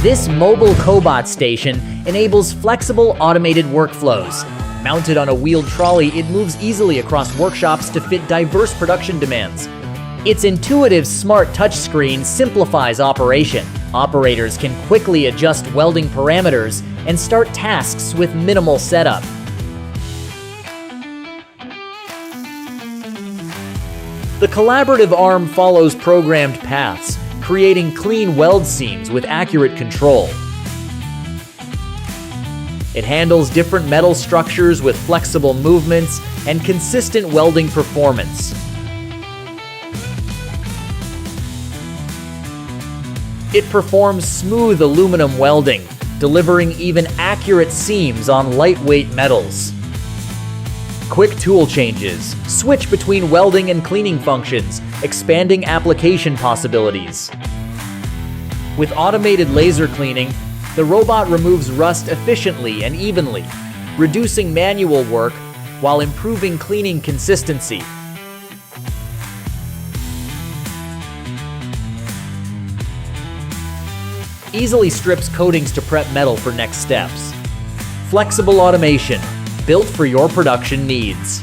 This mobile cobot station enables flexible automated workflows. Mounted on a wheeled trolley, it moves easily across workshops to fit diverse production demands. Its intuitive smart touchscreen simplifies operation. Operators can quickly adjust welding parameters and start tasks with minimal setup. The collaborative arm follows programmed paths, creating clean weld seams with accurate control. It handles different metal structures with flexible movements and consistent welding performance. It performs smooth aluminum welding, delivering even accurate seams on lightweight metals. Quick tool changes switch between welding and cleaning functions, expanding application possibilities. With automated laser cleaning, the robot removes rust efficiently and evenly, reducing manual work while improving cleaning consistency. Easily strips coatings to prep metal for next steps. Flexible automation, built for your production needs.